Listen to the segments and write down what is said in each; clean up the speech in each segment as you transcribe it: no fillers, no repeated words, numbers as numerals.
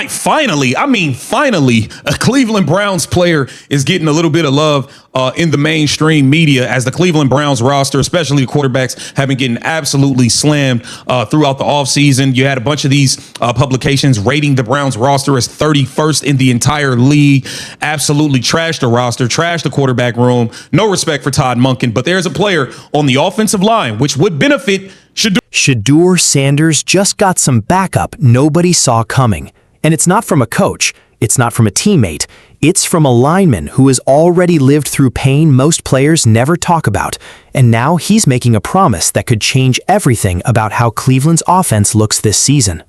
Finally, a Cleveland Browns player is getting a little bit of love in the mainstream media, as the Cleveland Browns roster, especially the quarterbacks, have been getting absolutely slammed throughout the offseason. You had a bunch of these publications rating the Browns roster as 31st in the entire league. Absolutely trashed the roster, trashed the quarterback room. No respect for Todd Monken, but there's a player on the offensive line which would benefit Shedeur Sanders just got some backup nobody saw coming. And it's not from a coach, it's not from a teammate, it's from a lineman who has already lived through pain most players never talk about. And now he's making a promise that could change everything about how Cleveland's offense looks this season.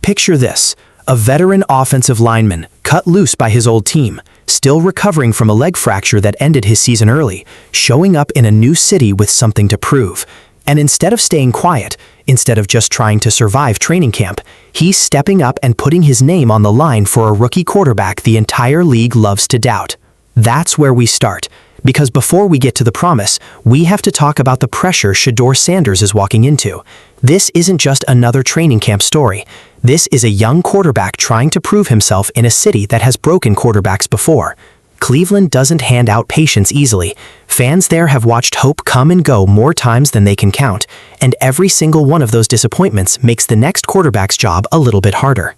Picture this, a veteran offensive lineman cut loose by his old team, still recovering from a leg fracture that ended his season early, showing up in a new city with something to prove. And instead of staying quiet, instead of just trying to survive training camp, he's stepping up and putting his name on the line for a rookie quarterback the entire league loves to doubt. That's where we start, because before we get to the promise, we have to talk about the pressure Shedeur Sanders is walking into. This isn't just another training camp story. This is a young quarterback trying to prove himself in a city that has broken quarterbacks before. Cleveland doesn't hand out patience easily. Fans there have watched hope come and go more times than they can count, and every single one of those disappointments makes the next quarterback's job a little bit harder.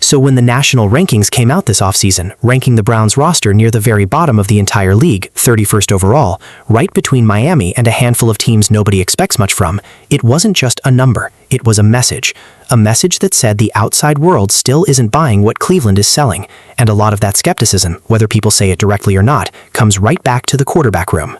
So when the national rankings came out this offseason, ranking the Browns roster near the very bottom of the entire league, 31st overall, right between Miami and a handful of teams nobody expects much from, it wasn't just a number, it was a message. A message that said the outside world still isn't buying what Cleveland is selling, and a lot of that skepticism, whether people say it directly or not, comes right back to the quarterback room.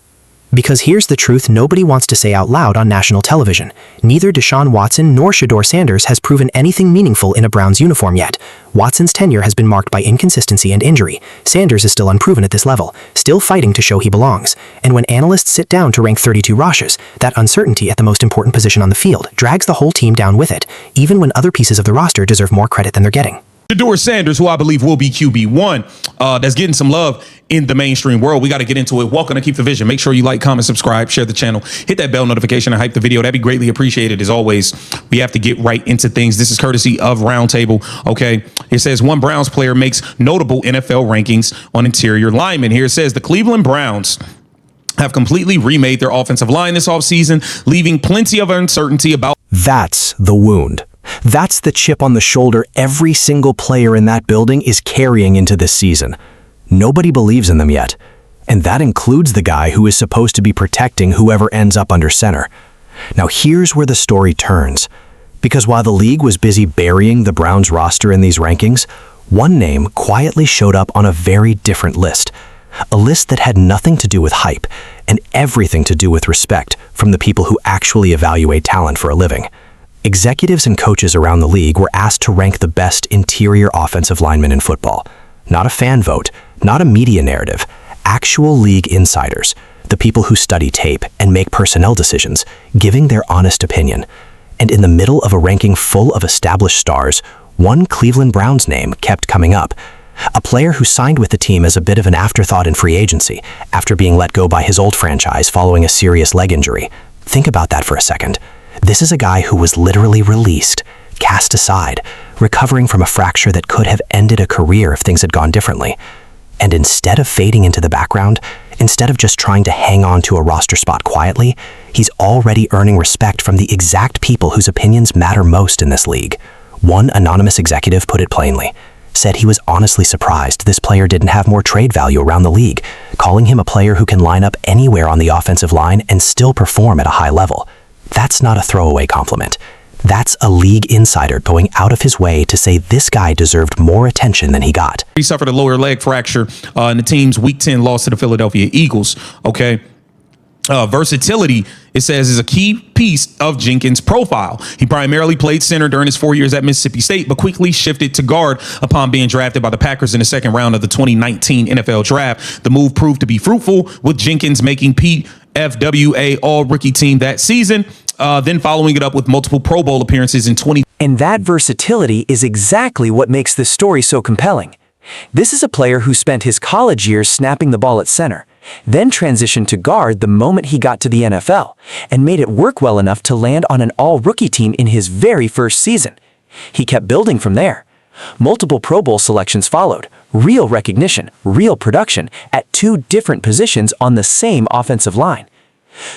Because here's the truth nobody wants to say out loud on national television. Neither Deshaun Watson nor Shedeur Sanders has proven anything meaningful in a Browns uniform yet. Watson's tenure has been marked by inconsistency and injury. Sanders is still unproven at this level, still fighting to show he belongs. And when analysts sit down to rank 32 rosters, that uncertainty at the most important position on the field drags the whole team down with it, even when other pieces of the roster deserve more credit than they're getting. Shedeur Sanders, who I believe will be QB1, that's getting some love in the mainstream world. We got to get into it. Welcome to Keep the Vision. Make sure you like, comment, subscribe, share the channel, hit that bell notification, and hype the video. That'd be greatly appreciated. As always, we have to get right into things. This is courtesy of Roundtable. Okay. It says one Browns player makes notable NFL rankings on interior linemen. Here it says the Cleveland Browns have completely remade their offensive line this offseason, leaving plenty of uncertainty about. That's the wound. That's the chip on the shoulder every single player in that building is carrying into this season. Nobody believes in them yet, and that includes the guy who is supposed to be protecting whoever ends up under center. Now here's where the story turns, because while the league was busy burying the Browns roster in these rankings, one name quietly showed up on a very different list, a list that had nothing to do with hype and everything to do with respect from the people who actually evaluate talent for a living. Executives and coaches around the league were asked to rank the best interior offensive linemen in football. Not a fan vote, not a media narrative, actual league insiders, the people who study tape and make personnel decisions, giving their honest opinion. And in the middle of a ranking full of established stars, one Cleveland Browns name kept coming up. A player who signed with the team as a bit of an afterthought in free agency after being let go by his old franchise following a serious leg injury. Think about that for a second. This is a guy who was literally released, cast aside, recovering from a fracture that could have ended a career if things had gone differently. And instead of fading into the background, instead of just trying to hang on to a roster spot quietly, he's already earning respect from the exact people whose opinions matter most in this league. One anonymous executive put it plainly, said he was honestly surprised this player didn't have more trade value around the league, calling him a player who can line up anywhere on the offensive line and still perform at a high level. That's not a throwaway compliment. That's a league insider going out of his way to say this guy deserved more attention than he got. He suffered a lower leg fracture in the team's Week 10 loss to the Philadelphia Eagles. Okay. Versatility, it says, is a key piece of Jenkins' profile. He primarily played center during his 4 years at Mississippi State, but quickly shifted to guard upon being drafted by the Packers in the second round of the 2019 NFL Draft. The move proved to be fruitful, with Jenkins making PFWA All-Rookie Team that season, then following it up with multiple Pro Bowl appearances in 20. And that versatility is exactly what makes this story so compelling. This is a player who spent his college years snapping the ball at center, then transitioned to guard the moment he got to the NFL, and made it work well enough to land on an all-rookie team in his very first season. He kept building from there, Multiple Pro Bowl selections followed, real recognition, real production at 2 different positions on the same offensive line.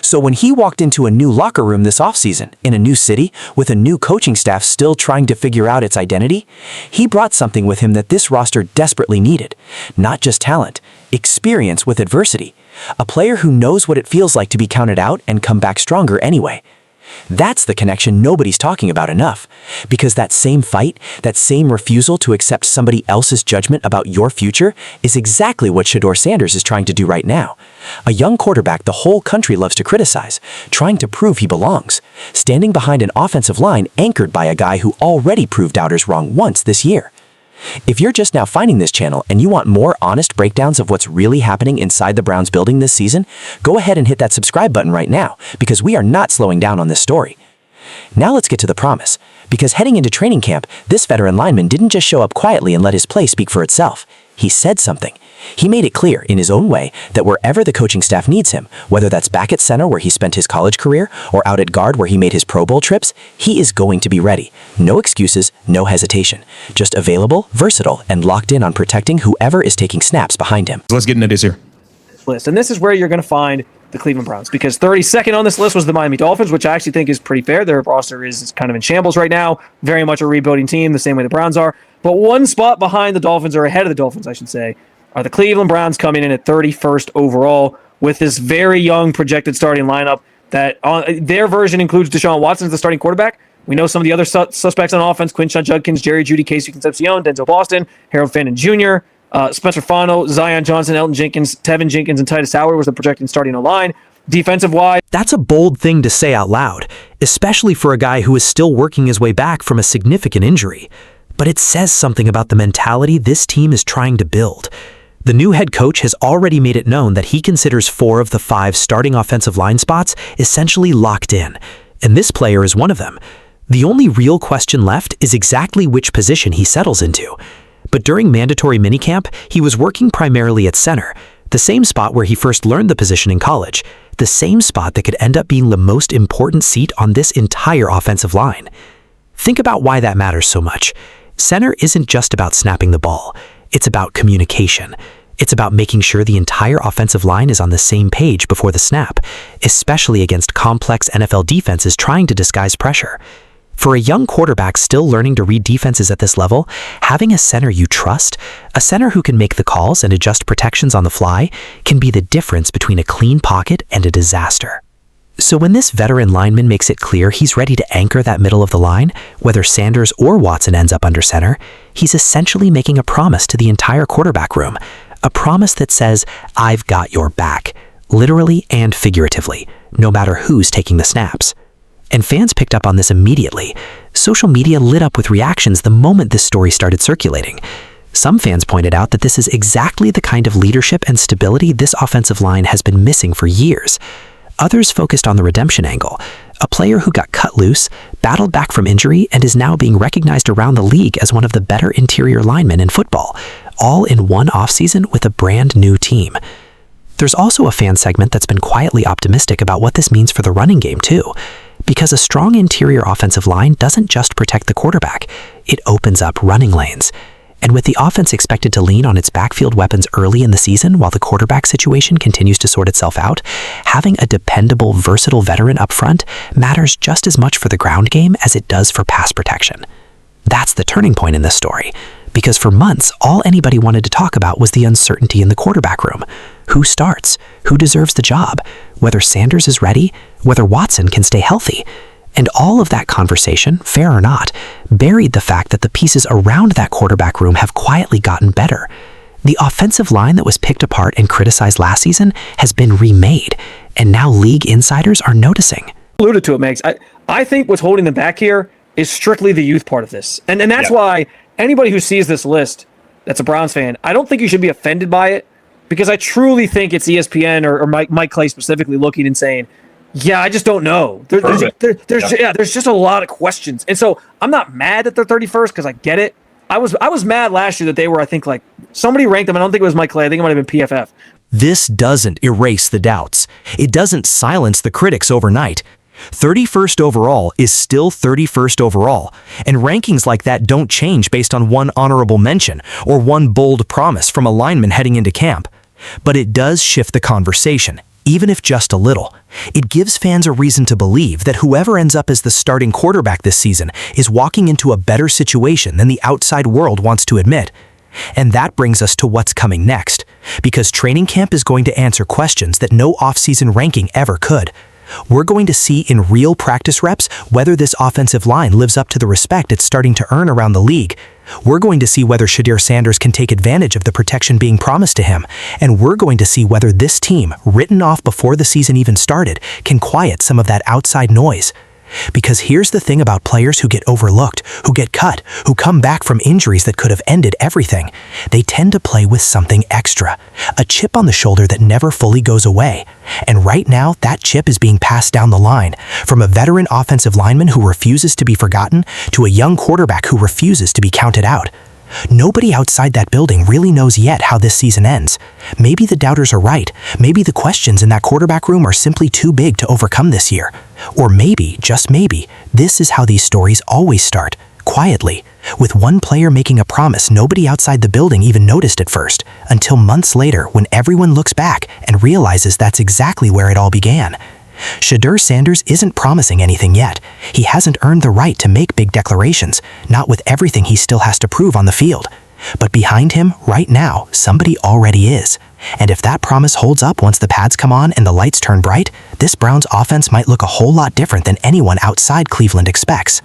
So when he walked into a new locker room this offseason, in a new city, with a new coaching staff still trying to figure out its identity, he brought something with him that this roster desperately needed. Not just talent, experience with adversity. A player who knows what it feels like to be counted out and come back stronger anyway. That's the connection nobody's talking about enough. Because that same fight, that same refusal to accept somebody else's judgment about your future is exactly what Shedeur Sanders is trying to do right now. A young quarterback the whole country loves to criticize, trying to prove he belongs, standing behind an offensive line anchored by a guy who already proved doubters wrong once this year. If you're just now finding this channel and you want more honest breakdowns of what's really happening inside the Browns building this season, go ahead and hit that subscribe button right now, because we are not slowing down on this story. Now let's get to the promise, because heading into training camp, this veteran lineman didn't just show up quietly and let his play speak for itself. He said something. He made it clear, in his own way, that wherever the coaching staff needs him, whether that's back at center where he spent his college career, or out at guard where he made his Pro Bowl trips, he is going to be ready. No excuses, no hesitation. Just available, versatile, and locked in on protecting whoever is taking snaps behind him. Let's get into this here. List. And this is where you're going to find the Cleveland Browns, because 32nd on this list was the Miami Dolphins, which I actually think is pretty fair. Their roster is kind of in shambles right now. Very much a rebuilding team, the same way the Browns are. But one spot behind the Dolphins, or ahead of the Dolphins, I should say, are the Cleveland Browns, coming in at 31st overall with this very young projected starting lineup that their version includes Deshaun Watson as the starting quarterback. We know some of the other suspects on offense: Quinshon Judkins, Jerry Jeudy, Casey Concepcion, Denzel Boston, Harold Fannin Jr., Spencer Fano, Zion Johnson, Elton Jenkins, Tevin Jenkins, and Titus Howard was the projected starting line. Defensive-wise, That's a bold thing to say out loud, especially for a guy who is still working his way back from a significant injury. But it says something about the mentality this team is trying to build. The new head coach has already made it known that he considers 4 of the 5 starting offensive line spots essentially locked in, and this player is one of them. The only real question left is exactly which position he settles into. But during mandatory minicamp, he was working primarily at center, the same spot where he first learned the position in college, the same spot that could end up being the most important seat on this entire offensive line. Think about why that matters so much. Center isn't just about snapping the ball. It's about communication. It's about making sure the entire offensive line is on the same page before the snap, especially against complex NFL defenses trying to disguise pressure. For a young quarterback still learning to read defenses at this level, having a center you trust, a center who can make the calls and adjust protections on the fly, can be the difference between a clean pocket and a disaster. So when this veteran lineman makes it clear he's ready to anchor that middle of the line, whether Sanders or Watson ends up under center, he's essentially making a promise to the entire quarterback room. A promise that says, "I've got your back," literally and figuratively, no matter who's taking the snaps. And fans picked up on this immediately. Social media lit up with reactions the moment this story started circulating. Some fans pointed out that this is exactly the kind of leadership and stability this offensive line has been missing for years. Others focused on the redemption angle, a player who got cut loose, battled back from injury, and is now being recognized around the league as one of the better interior linemen in football, all in one offseason with a brand new team. There's also a fan segment that's been quietly optimistic about what this means for the running game too, because a strong interior offensive line doesn't just protect the quarterback, it opens up running lanes. And with the offense expected to lean on its backfield weapons early in the season while the quarterback situation continues to sort itself out, having a dependable, versatile veteran up front matters just as much for the ground game as it does for pass protection. That's the turning point in this story, because for months, all anybody wanted to talk about was the uncertainty in the quarterback room. Who starts? Who deserves the job? Whether Sanders is ready? Whether Watson can stay healthy? And all of that conversation, fair or not, buried the fact that the pieces around that quarterback room have quietly gotten better. The offensive line that was picked apart and criticized last season has been remade, and now league insiders are noticing. Alluded to it, Megs. I think what's holding them back here is strictly the youth part of this. And that's why anybody who sees this list that's a Browns fan, I don't think you should be offended by it, because I truly think it's ESPN or Mike Clay specifically looking and saying, yeah, I just don't know. There's just a lot of questions. And so I'm not mad that they're 31st because I get it. I was mad last year that they were, I think, like, somebody ranked them. I don't think it was Mike Clay. I think it might have been PFF. This doesn't erase the doubts. It doesn't silence the critics overnight. 31st overall is still 31st overall, and rankings like that don't change based on one honorable mention or one bold promise from a lineman heading into camp. But it does shift the conversation, even if just a little. It gives fans a reason to believe that whoever ends up as the starting quarterback this season is walking into a better situation than the outside world wants to admit. And that brings us to what's coming next, because training camp is going to answer questions that no offseason ranking ever could. We're going to see in real practice reps whether this offensive line lives up to the respect it's starting to earn around the league. We're going to see whether Shedeur Sanders can take advantage of the protection being promised to him. And we're going to see whether this team, written off before the season even started, can quiet some of that outside noise. Because here's the thing about players who get overlooked, who get cut, who come back from injuries that could have ended everything. They tend to play with something extra, a chip on the shoulder that never fully goes away. And right now, that chip is being passed down the line, from a veteran offensive lineman who refuses to be forgotten to a young quarterback who refuses to be counted out. Nobody outside that building really knows yet how this season ends. Maybe the doubters are right. Maybe the questions in that quarterback room are simply too big to overcome this year. Or maybe, just maybe, this is how these stories always start, quietly, with one player making a promise nobody outside the building even noticed at first, until months later when everyone looks back and realizes that's exactly where it all began. Shedeur Sanders isn't promising anything yet. He hasn't earned the right to make big declarations, not with everything he still has to prove on the field. But behind him, right now, somebody already is. And if that promise holds up once the pads come on and the lights turn bright, this Browns offense might look a whole lot different than anyone outside Cleveland expects.